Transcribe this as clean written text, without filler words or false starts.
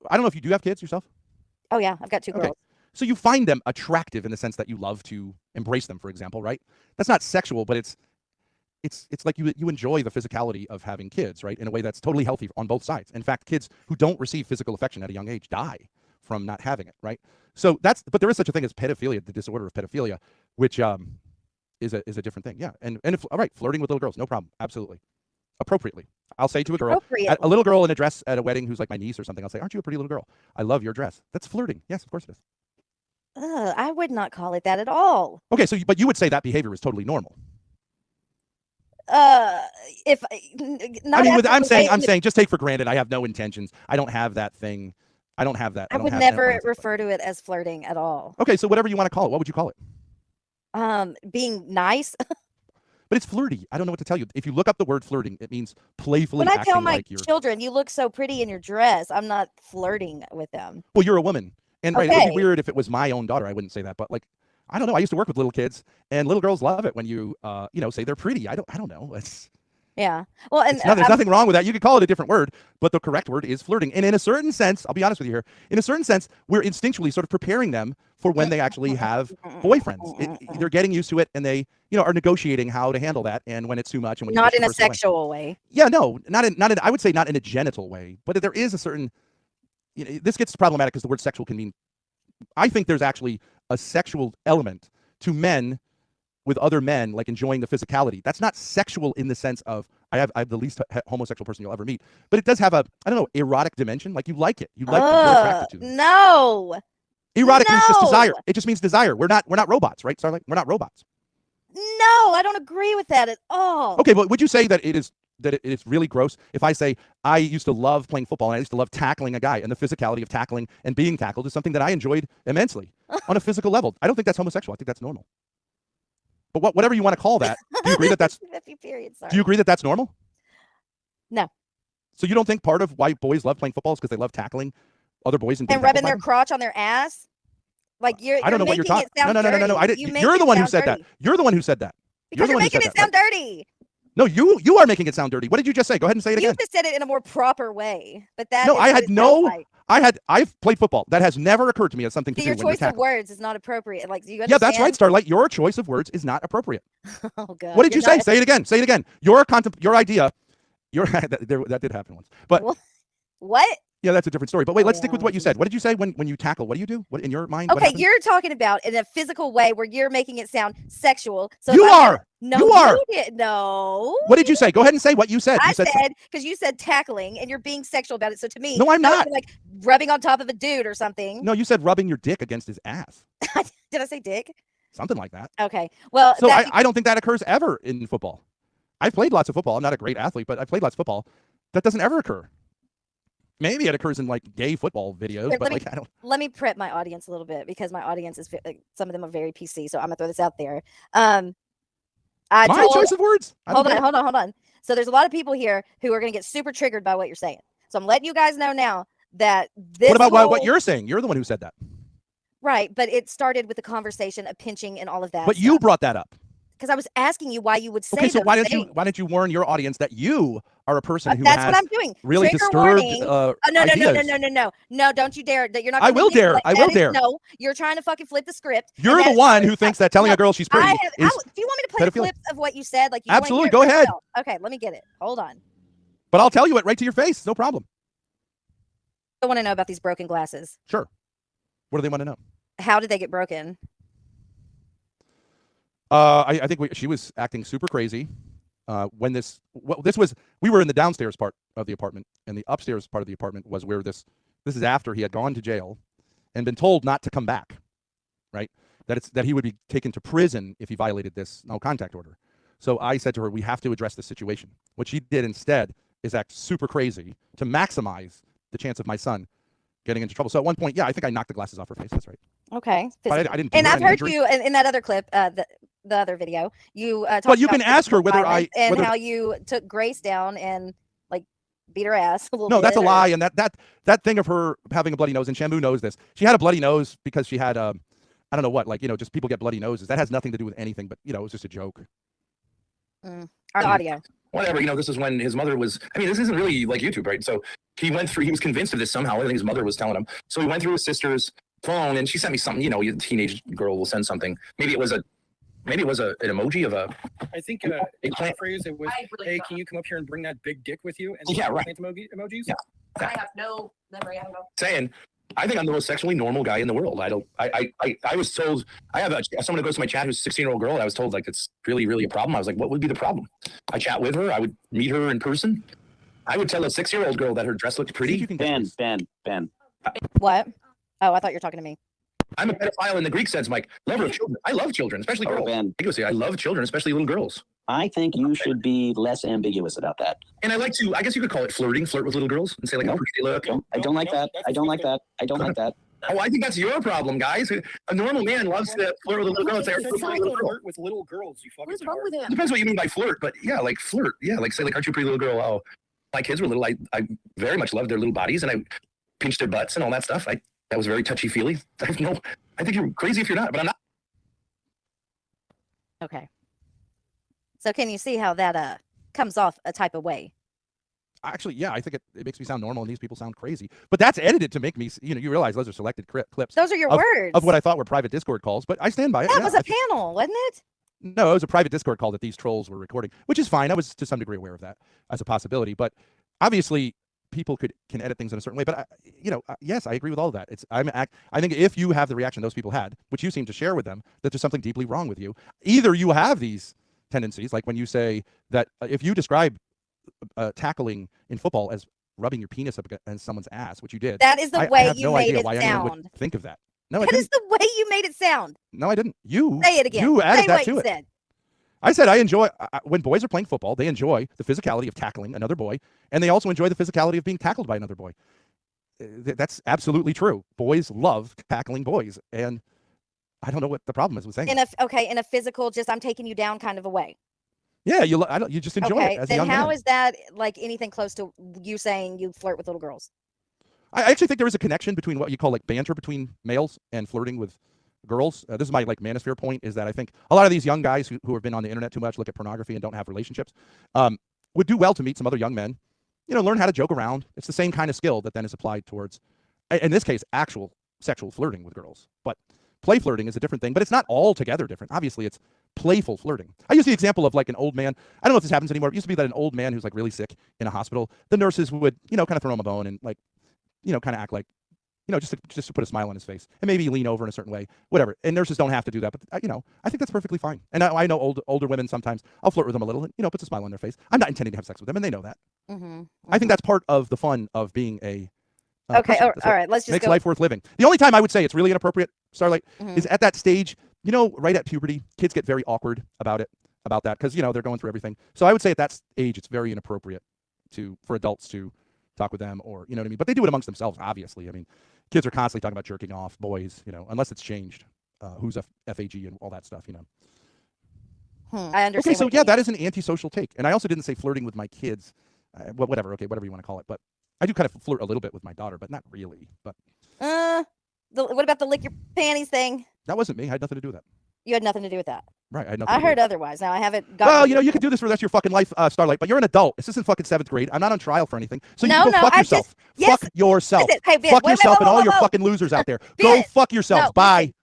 I don't know if you do have kids yourself. Oh yeah, I've got two girls. Okay. So you find them attractive in the sense that you love to embrace them, for example, right? That's not sexual, but it's like you enjoy the physicality of having kids, right? In a way that's totally healthy on both sides. In fact, kids who don't receive physical affection at a young age die from not having it, right? So but there is such a thing as pedophilia, the disorder of pedophilia, which is a different thing. Yeah. And if, all right, flirting with little girls, no problem. Absolutely. Appropriately. I'll say to a little girl in a dress at a wedding who's like my niece or something, I'll say, "Aren't you a pretty little girl? I love your dress." That's flirting. Yes, of course it is. I would not call it that at all. Okay, so but you would say that behavior is totally normal. If not, I mean, I'm saying, just take for granted. I have no intentions. I don't have that thing. I don't have that. I would never refer to it as flirting at all. Okay, so whatever you want to call it, what would you call it? Being nice. But it's flirty. I don't know what to tell you. If you look up the word flirting, it means playfully acting like you're... When I tell my children, you look so pretty in your dress, I'm not flirting with them. Well, you're a woman. And right, it'd be weird if it was my own daughter. I wouldn't say that. But like, I don't know. I used to work with little kids, and little girls love it when you, say they're pretty. I don't know. Yeah. Well, and there's nothing wrong with that. You could call it a different word, but the correct word is flirting. And in a certain sense, I'll be honest with you here, in a certain sense, we're instinctually sort of preparing them for when they actually have boyfriends. They're getting used to it, and they, are negotiating how to handle that. And when it's too much, and when not in a sexual way. Yeah, no, not in. I would say not in a genital way, but there is a certain. This gets problematic because the word sexual can mean. I think there's actually a sexual element to men with other men, like enjoying the physicality. That's not sexual in the sense of I have the least homosexual person you'll ever meet, but it does have a, I don't know, erotic dimension. Like you like it. You like it. You're attracted to it. No. Erotic means just desire. It just means desire. We're not robots, right, Starlight? We're not robots. No, I don't agree with that at all. Okay, but would you say that it is really gross if I say I used to love playing football and I used to love tackling a guy, and the physicality of tackling and being tackled is something that I enjoyed immensely on a physical level? I don't think that's homosexual. I think that's normal. But whatever you want to call that, do you agree that that's period, sorry. Do you agree that that's normal? No. So you don't think part of why boys love playing football is because they love tackling other boys and rubbing their crotch on their ass? Like I don't know what you're talking. No. You're the one who said that. You're the one who said that. Because you're making it sound dirty. No, you are making it sound dirty. What did you just say? Go ahead and say it again. You just said it in a more proper way. But that no, I've played football. That has never occurred to me as something to do. Your choice of words is not appropriate. Like, do you understand? Yeah, that's right, Starlight. Your choice of words is not appropriate. Oh God. What did you say? Say it again. Say it again. Your idea. That did happen once. But what? Yeah, that's a different story. But wait, let's stick with what you said. What did you say when you tackle? What do you do? What in your mind? Okay, you're talking about in a physical way where you're making it sound sexual. So you are. No, you are. No. What did you say? Go ahead and say what you said. I said because you said tackling and you're being sexual about it. So to me, no, I'm not. Like rubbing on top of a dude or something. No, you said rubbing your dick against his ass. Did I say dick? Something like that. Okay. Well, so I don't think that occurs ever in football. I've played lots of football. I'm not a great athlete, but I played lots of football. That doesn't ever occur. Maybe it occurs in like gay football videos, but I don't. Let me prep my audience a little bit because my audience is some of them are very PC. So I'm gonna throw this out there. My choice of words. Hold on. So there's a lot of people here who are gonna get super triggered by what you're saying. So I'm letting you guys know now that this. What about what you're saying? You're the one who said that. Right, but it started with the conversation of pinching and all of that. But you brought that up. Because I was asking you why you would say. Okay, so why don't you warn your audience that you are a person who that's what I'm doing. Really Trigger disturbed. No! Don't you dare! You're not. I will dare. I will dare. No, you're trying to fucking flip the script. You're the one who thinks that telling a girl she's pretty is. Do you want me to play clips of what you said? Like, absolutely, go ahead. Okay, let me get it. Hold on. But I'll tell you it right to your face. No problem. I want to know about these broken glasses. Sure. What do they want to know? How did they get broken? I think she was acting super crazy when we were in the downstairs part of the apartment, and the upstairs part of the apartment was where this is after he had gone to jail and been told not to come back, right? That he would be taken to prison if he violated this no contact order. So I said to her, we have to address this situation. What she did instead is act super crazy to maximize the chance of my son getting into trouble. So at one point, yeah, I think I knocked the glasses off her face. That's right. Okay. But I didn't. And I've heard you in that other clip, the other video. You talked but you can ask her whether how you took Grace down and like beat her ass a little bit. No, that's a lie. And that thing of her having a bloody nose, and Shamu knows this. She had a bloody nose because she had I don't know what, like, just people get bloody noses. That has nothing to do with anything, but it was just a joke. Our audio. Whatever, this is when his mother was, this isn't really like YouTube, right? So he was convinced of this somehow. I think his mother was telling him. So he went through his sister's phone and she sent me something. You know, a teenage girl will send something. Maybe it was an emoji of a. I think eggplant. phrase it was, "Hey, can you come up here and bring that big dick with you?" And Yeah, right. Emojis. Yeah. I have no memory. I don't know. Saying, I think I'm the most sexually normal guy in the world. I was told, I have someone who goes to my chat who's a 16-year-old girl. And I was told like it's really, really a problem. I was like, what would be the problem? I chat with her. I would meet her in person. I would tell a 6-year-old girl that her dress looked pretty. Ben. What? Oh, I thought you were talking to me. I'm a pedophile in the Greek sense, Mike. Lover of children. I love children, especially girls. Ben. I love children, especially little girls. I think you should be less ambiguous about that. And I like to, I guess you could call it flirting, flirt with little girls and say like, No. how pretty they look. I don't like that. I don't like that. I don't like that. Oh, I think that's your problem, guys. A normal man loves to flirt with a little girl and say, He "Aren't you a says pretty little girl?" flirt with little girls. You fucking. What's wrong with It him? depends what you mean by flirt, but yeah, like flirt. Yeah, like say like, aren't you a pretty little girl? Oh, my kids were little. I very much loved their little bodies and I pinched their butts and all that stuff. That was very touchy-feely. I think you're crazy if you're not, but I'm not. Okay. So can you see how that comes off a type of way? Actually, yeah, I think it makes me sound normal, and these people sound crazy. But that's edited to make me, you realize those are selected clips Those are your words. of what I thought were private Discord calls. But I stand by it. That Yeah, was a panel, wasn't it? No, it was a private Discord call that these trolls were recording, which is fine. I was to some degree aware of that as a possibility. But obviously, people can edit things in a certain way. But yes, I agree with all of that. I think if you have the reaction those people had, which you seem to share with them, that there's something deeply wrong with you. Either you have these tendencies, like when you say that if you describe tackling in football as rubbing your penis up against someone's ass, which you did. That is the I way have you no made idea it why anyone sound. would think of that. No, I That didn't. is the way you made it sound. No, I didn't. You Say it again. You added Say that what to you it. said. I said I enjoy when boys are playing football. They enjoy the physicality of tackling another boy, and they also enjoy the physicality of being tackled by another boy. That's absolutely true. Boys love tackling boys, and I don't know what the problem is with saying. In a physical, just I'm taking you down kind of a way. Yeah, you just enjoy Okay, it as a then young how man. is that like anything close to you saying you flirt with little girls? I actually think there is a connection between what you call like banter between males and flirting with girls. This is my like manosphere point, is that I think a lot of these young guys who have been on the internet too much, look at pornography and don't have relationships, would do well to meet some other young men, learn how to joke around. It's the same kind of skill that then is applied towards, in this case, actual sexual flirting with girls. But play flirting is a different thing, but it's not altogether different. Obviously, it's playful flirting. I use the example of like an old man. I don't know if this happens anymore. It used to be that an old man who's like really sick in a hospital, the nurses would, kind of throw him a bone and like, kind of act like, just to put a smile on his face and maybe lean over in a certain way, whatever. And nurses don't have to do that, but I think that's perfectly fine. And I know older women sometimes I'll flirt with them a little and, puts a smile on their face. I'm not intending to have sex with them, and they know that. I think that's part of the fun of being a Okay, person. all right, let's just Makes go. life worth living. The only time I would say it's really inappropriate, Starlight, is at that stage, right at puberty, kids get very awkward about that because, they're going through everything. So I would say at that age, it's very inappropriate for adults to talk with them, or, you know what I mean? But they do it amongst themselves, obviously. I mean, kids are constantly talking about jerking off, boys, unless it's changed, who's a FAG and all that stuff, I understand. Okay, so what you yeah, mean. that is an antisocial take. And I also didn't say flirting with my kids, whatever you want to call it. But I do kind of flirt a little bit with my daughter, but not really. But what about the lick your panties thing? that wasn't me. I had nothing to do with that. You had nothing to do with that. Right, I had nothing I to do heard with it. otherwise. Now I haven't got. Well, you can do this for the rest of your fucking life, Starlight, but you're an adult. This isn't fucking 7th grade. I'm not on trial for anything. So you No, can go no, fuck I yourself. just- yes. Fuck yourself. Listen, hey, Ben, Fuck wait, yourself and all your whoa. fucking losers out there. Go Ben, fuck yourselves. No, Bye. listen,